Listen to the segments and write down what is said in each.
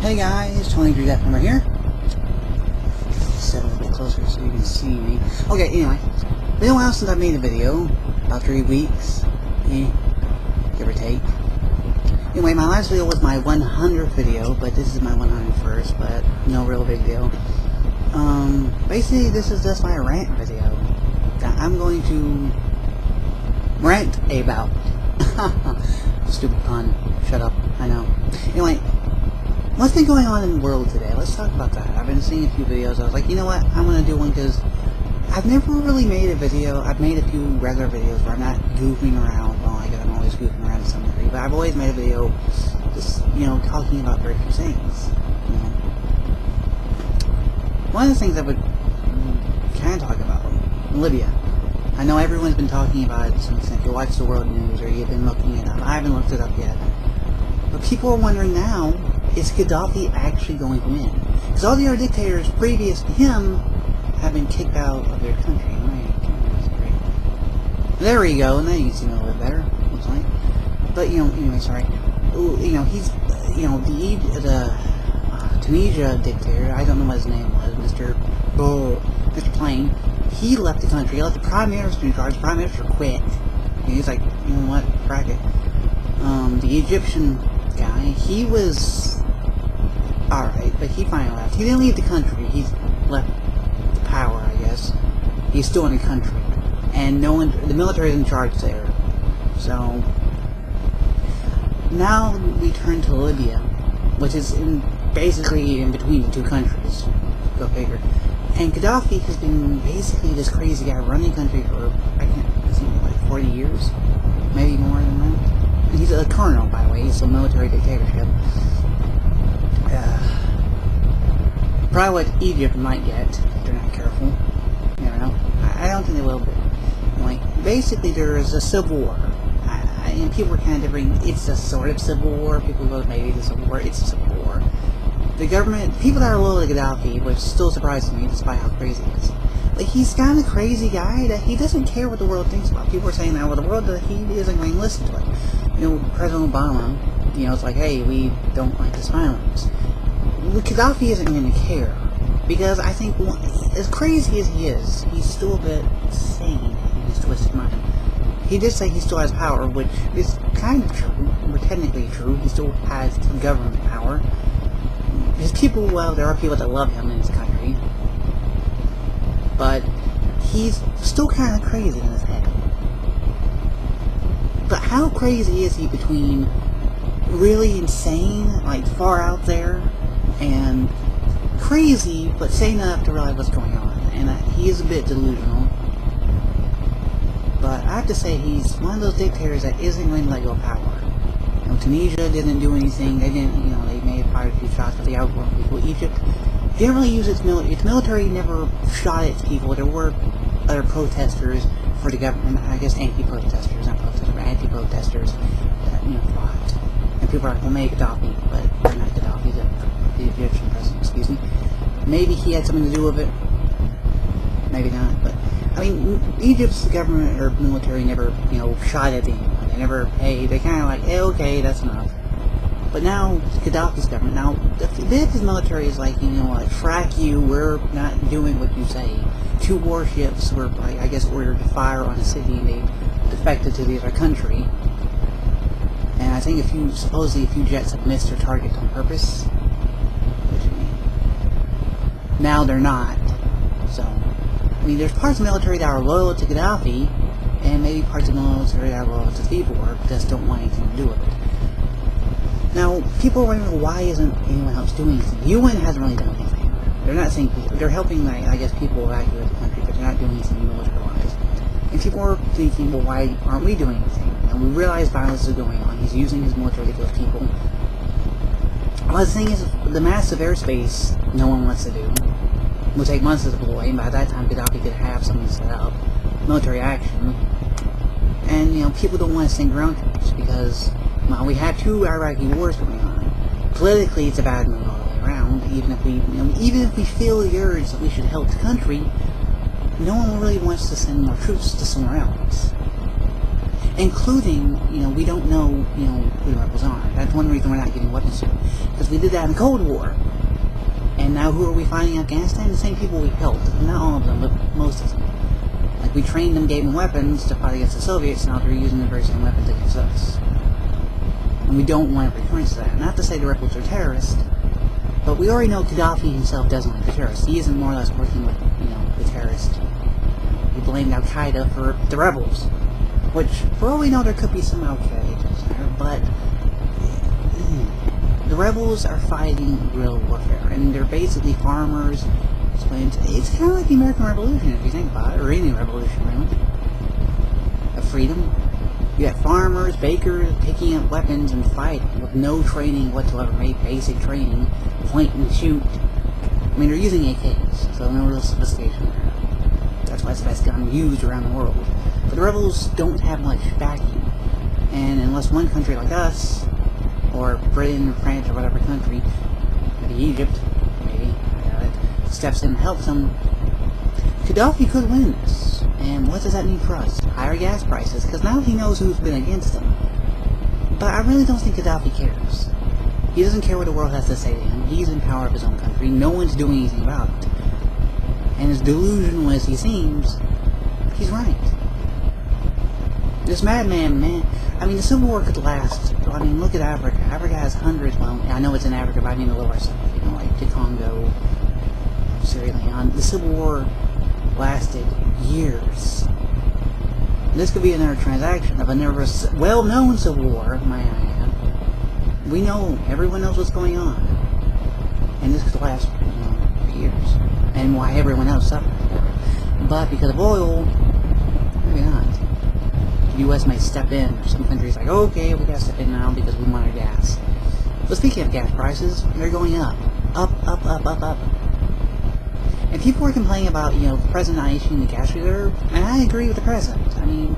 Hey guys, 23 Death Number here. Step a little bit closer so you can see me. Okay, anyway. Been a while since I made a video. About 3 weeks. Give or take. Anyway, my last video was my 100th video, but this is my 101st, but no real big deal. Basically this is just my rant video that I'm going to rant about. Stupid pun. Shut up. I know. Anyway, what's been going on in the world today? Let's talk about that. I've been seeing a few videos. I was like, you know what? I'm going to do one because I've never really made a video. I've made a few regular videos where I'm not goofing around. Well, I guess I'm always goofing around to some degree. But I've always made a video just, talking about very few things. One of the things I would kind of talk about, Libya. I know everyone's been talking about it to some extent. You watch the world news or you've been looking it up. I haven't looked it up yet. But people are wondering now, is Gaddafi actually going to win? Because all the other dictators previous to him have been kicked out of their country. There we go, and then you can see me a little bit better, looks like. But, anyway, sorry. He's, the Tunisia dictator, I don't know what his name was, Mr. Plain, he left the country. He left the Prime Minister in charge. The Prime Minister quit. And he's like, you know what, frack it. The Egyptian guy, he was alright, but he finally left. He didn't leave the country. He left the power, I guess. He's still in the country. And the military is in charge there. So, now we turn to Libya, which is basically in between the two countries. Go figure. And Gaddafi has been basically this crazy guy running the country for, I think, like 40 years? Maybe more than that. And he's a colonel, by the way. He's a military dictatorship. Probably what Egypt might get if they're not careful. You never know. I don't think they will, but anyway, basically there is a civil war. And people are kind of differing. It's a sort of civil war. People go, maybe it's a civil war. It's a civil war. The government, people that are loyal to Gaddafi, which still surprises me despite how crazy he is. Like, he's kind of a crazy guy that he doesn't care what the world thinks about. People are saying that, well, the world, he isn't going to listen to it. President Obama, it's like, hey, we don't like this violence. Well, Gaddafi isn't going to care. Because I think, as crazy as he is, he's still a bit sane in his twisted mind. He did say he still has power, which is kind of true, or technically true. He still has government power. His people, well, there are people that love him in his country. But he's still kind of crazy in his head. But how crazy is he between really insane, like far out there, and crazy, but sane enough to realize what's going on? And he is a bit delusional. But I have to say, he's one of those dictators that isn't going to let go of power. Tunisia didn't do anything. They didn't, they may have fired a few shots, but they outwon people. Egypt didn't really use its military. Its military never shot its people. There were other protesters for the government. I guess anti-protesters, not protesters, but anti-protesters that, fought. And people are like, well, maybe Gaddafi, but not Gaddafi, the Egyptian president, excuse me. Maybe he had something to do with it. Maybe not, but Egypt's government or military never, shot at anyone. They never, they kind of like, okay, that's enough. But now, Gaddafi's government, now, if his military is like, frack you, we're not doing what you say. 2 warships were, I guess, ordered to fire on a city, and they defected to the other country. And I think supposedly a few jets have missed their target on purpose. Now they're not. So, there's parts of the military that are loyal to Gaddafi, and maybe parts of the military that are loyal to the people or just don't want anything to do with it. Now, people are wondering, why isn't anyone else doing anything? The UN hasn't really done anything. They're not saying they're helping, I guess, people evacuate the country, but they're not doing anything military-wise. And people are thinking, well, why aren't we doing anything? And we realize violence is going on. He's using his military to kill people. Well, the thing is, the massive airspace, no one wants to do. It will take months to deploy, and by that time Gaddafi could have something set up. Military action. And, people don't want to send ground troops because, well, we have 2 Iraqi wars going on. Politically, it's a bad move all the way around. Even if we feel the urge that we should help the country, no one really wants to send more troops to somewhere else. including, we don't know, who the rebels are. That's one reason we're not getting weapons soon, because we did that in the Cold War. And now who are we fighting in Afghanistan? The same people we killed. Not all of them, but most of them. Like, we trained them, gave them weapons to fight against the Soviets, now they're using the very same weapons against us. And we don't want a recurrence of that. Not to say the rebels are terrorists, but we already know Gaddafi himself doesn't like the terrorists. He isn't more or less working with, the terrorists. He blamed Al-Qaeda for the rebels. Which, for all we know, there could be some Al-Qaeda there, but the rebels are fighting guerrilla warfare, and they're basically farmers. It's kind of like the American Revolution, if you think about it, or any revolution, really. Of freedom. You have farmers, bakers, picking up weapons and fighting with no training whatsoever, maybe basic training, point and shoot. I mean, they're using AKs, so no real sophistication there. That's why it's the best gun used around the world. But the rebels don't have much backing, and unless one country like us, or Britain, or France, or whatever country, maybe Egypt, maybe, I doubt it, steps in and helps them, Gaddafi could win this. And what does that mean for us? Higher gas prices, because now he knows who's been against him. But I really don't think Gaddafi cares. He doesn't care what the world has to say to him. He's in power of his own country. No one's doing anything about it. And as delusional as he seems, he's right. This madman, man, I mean, the Civil War could last. I mean, look at Africa. Africa has hundreds, well, I know it's in Africa, but I mean the lower south, like the Congo, Sierra Leone. The Civil War lasted years. This could be another transaction of another well-known Civil War, may I add. We know, everyone knows what's going on. And this could last, years. And why everyone else suffered for it. But because of oil, maybe not. The U.S. may step in. Some countries like, okay, we gotta step in now because we want our gas. But speaking of gas prices, they're going up. Up, up, up, up, up. And people are complaining about, the president not issuing the gas reserve, and I agree with the president. I mean,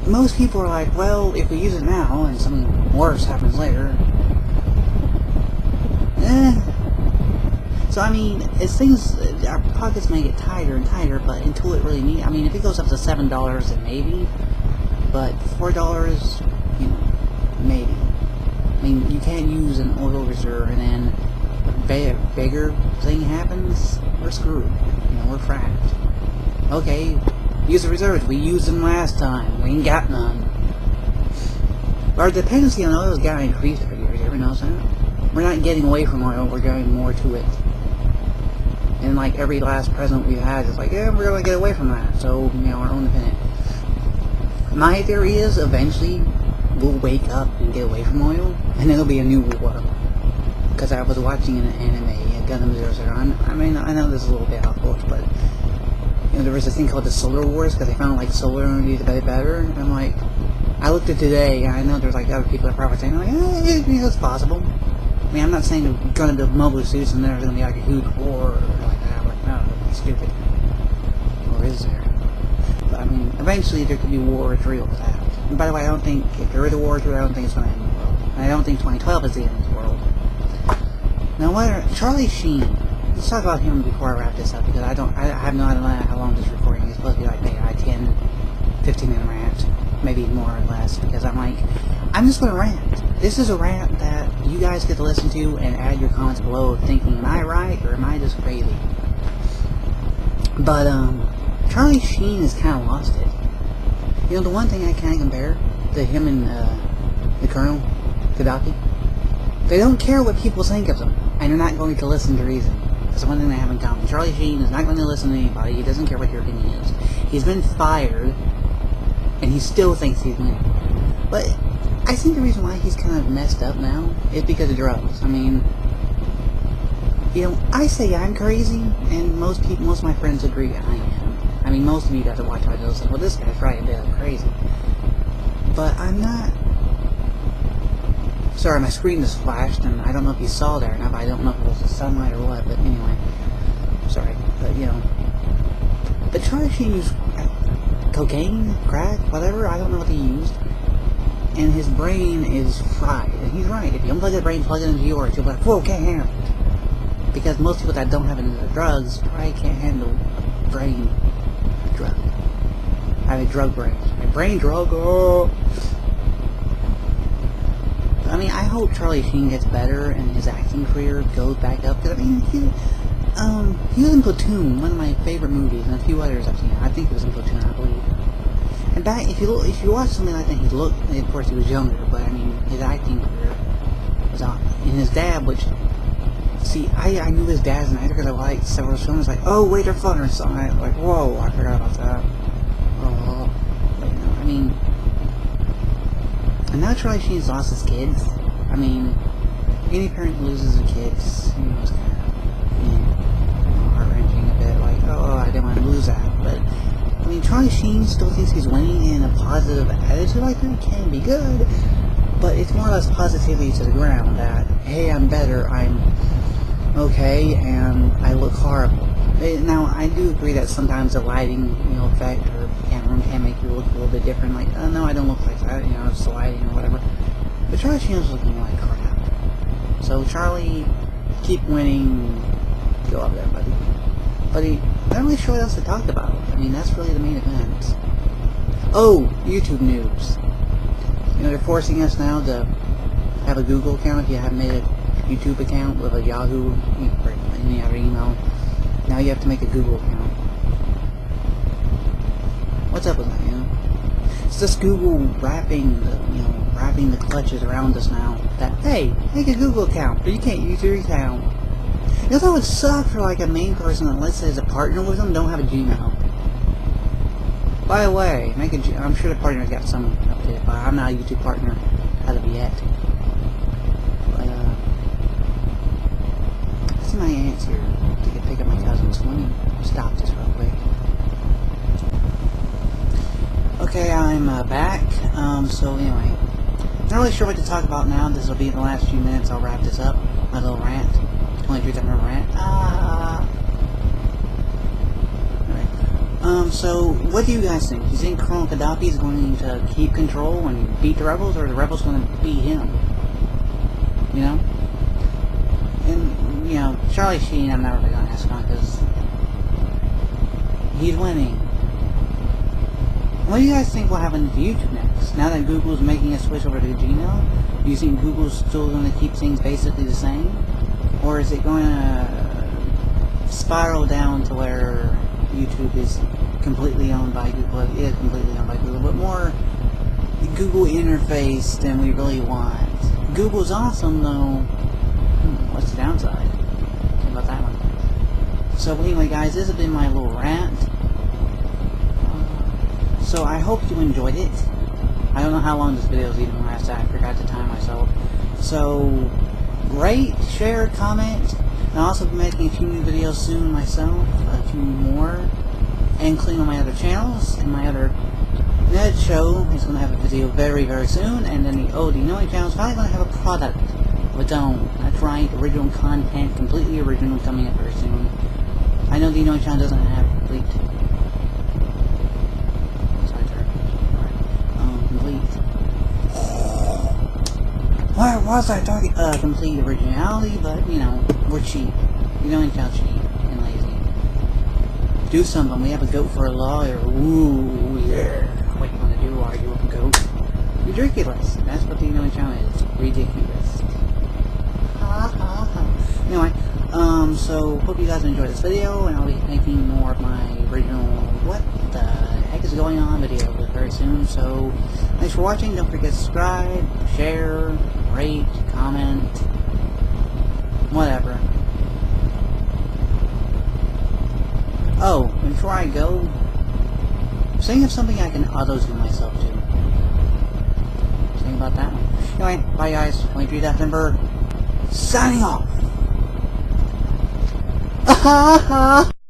most people are like, well, if we use it now and something worse happens later, So, I mean, as things, our pockets may get tighter and tighter, but until it really needs, I mean, if it goes up to $7, then maybe, but $4, maybe. I mean, you can't use an oil reserve and then bigger thing happens, we're screwed. We're fracked. Okay, use the reserves. We used them last time. We ain't got none. Our dependency on oil has got to increase every year. You ever notice that? We're not getting away from oil. We're going more to it. And like every last president we've had is like, yeah, we're going to get away from that. So, our own independent. My theory is eventually we'll wake up and get away from oil, and then there'll be a new war. Because I was watching an anime, Gundam 00. I mean, I know this is a little bit off course, but there was this thing called the Solar Wars because they found like solar energy to be better. And I'm like, I looked at today, and I know there's like other people that are probably saying like, it's possible. I mean, I'm not saying they're going to build mobile suits and there's going to be like a huge war or like that. I'm like, no, that's stupid. Or is there? But I mean, eventually there could be war if real with that. And by the way, I don't think if there is a war, I don't think it's going to end the world. And I don't think 2012 is the end of the world. Now, Charlie Sheen. Let's talk about him before I wrap this up, because I have no idea how long this recording is. It's supposed to be like maybe a 10, 15-minute rant, maybe more or less, because I'm just going to rant. This is a rant that you guys get to listen to and add your comments below thinking, am I right or am I just crazy? But, Charlie Sheen has kind of lost it. The one thing I kind of compare to him and, the Colonel, Gaddafi, they don't care what people think of them, and they're not going to listen to reason. That's the one thing they have in common. Charlie Sheen is not going to listen to anybody. He doesn't care what your opinion is. He's been fired, and he still thinks he's winning. But I think the reason why he's kind of messed up now is because of drugs. I mean, I say I'm crazy, and most of my friends agree I am. I mean, most of you guys that watch my videos say, well, this guy's right, a bit crazy. But I'm not. Sorry, my screen just flashed, and I don't know if you saw there or not, but I don't know if it was the sunlight or what, but anyway. Sorry, but, But Charlie Sheen used cocaine, crack, whatever, I don't know what he used, and his brain is fried, and he's right. If you unplug the brain, plug it into yours, you'll be like, whoa, can't handle it. Because most people that don't have any drugs probably can't handle brain drug. I have a drug brain. My brain drug. Oh. I mean, I hope Charlie Sheen gets better and his acting career goes back up. Because I mean, he was in Platoon, one of my favorite movies, and a few others I've seen. I think he was in Platoon, I believe. And back, if you watch something like that, he looked. Of course, he was younger, but I mean, his acting career was on. And his dad, which, see, I knew his dad as an actor because I liked several films. Like, oh wait, they're fun or something. Like, whoa, I forgot about that. Oh, but, you know, I mean, and now Charlie Sheen's lost his kids. I mean, any parent who loses their kids, you know, it's kind of heart-wrenching a bit. Like, oh, I didn't want to lose that, but. I mean, Charlie Sheen still thinks he's winning, and a positive attitude like that can be good, but it's more or less positivity to the ground that, hey, I'm better, I'm okay, and I look horrible. Now, I do agree that sometimes the lighting, you know, effect or camera can make you look a little bit different, like, oh, no, I don't look like that, you know, it's the lighting or whatever. But Charlie Sheen's looking like crap. So, Charlie, keep winning, go up there, buddy. Buddy, I'm not really sure what else to talk about. I mean, that's really the main event. Oh, YouTube news. You know, they're forcing us now to have a Google account if you haven't made a YouTube account with a Yahoo or any other email. Now you have to make a Google account. What's up with that, you know? It's just Google wrapping the clutches around us now. That, hey, make a Google account, but you can't use your account. You know, that would suck for like a main person that, let's say, is a partner with them, don't have a Gmail. By the way, I'm sure the partner's got some update, but I'm not a YouTube partner as of yet. But, I see my aunt's here to pick up my cousins. Let me stop this real quick. Okay, I'm back. So anyway, not really sure what to talk about now. This will be the last few minutes. I'll wrap this up. My little rant. 23-minute rant. Alright. So, what do you guys think? Do you think Colonel Gaddafi is going to keep control and beat the rebels, or are the rebels going to beat him? You know? And, you know, Charlie Sheen, I'm not really going to ask on because he's winning. What do you guys think will happen to YouTube next? Now that Google's making a switch over to Gmail, do you think Google's still going to keep things basically the same? Or is it going to spiral down to where YouTube is completely owned by Google? It is completely owned by Google, but more Google interface than we really want. Google's awesome, though. What's the downside? Think about that one. So anyway, guys, this has been my little rant. So I hope you enjoyed it. I don't know how long this video is even last. I forgot to time myself. So rate, share, comment. And I'll also be making a few new videos soon myself, a few more, including on my other channels. And my other Ned show is going to have a video very, very soon. And then the OD Knowing channel is probably going to have a product of its own. That's right, original content, completely original, coming up very soon. I know the Knowing channel doesn't have complete. Why was I talking? Complete originality, but, you know, we're cheap. You know, how cheap and lazy. Do something. We have a goat for a lawyer. Ooh, yeah. What you want to do? Argue with a goat? Ridiculous. That's what the Knowing channel is. Ridiculous. Ha ha ha. Anyway, so, hope you guys enjoyed this video, and I'll be making more of my original, what the heck is going on video very soon. So, thanks for watching. Don't forget to subscribe, share, rate, comment, whatever. Oh, before I go, think of something I can auto-tune myself to. Think about that one. Anyway, bye guys. 23 Death Number, signing off.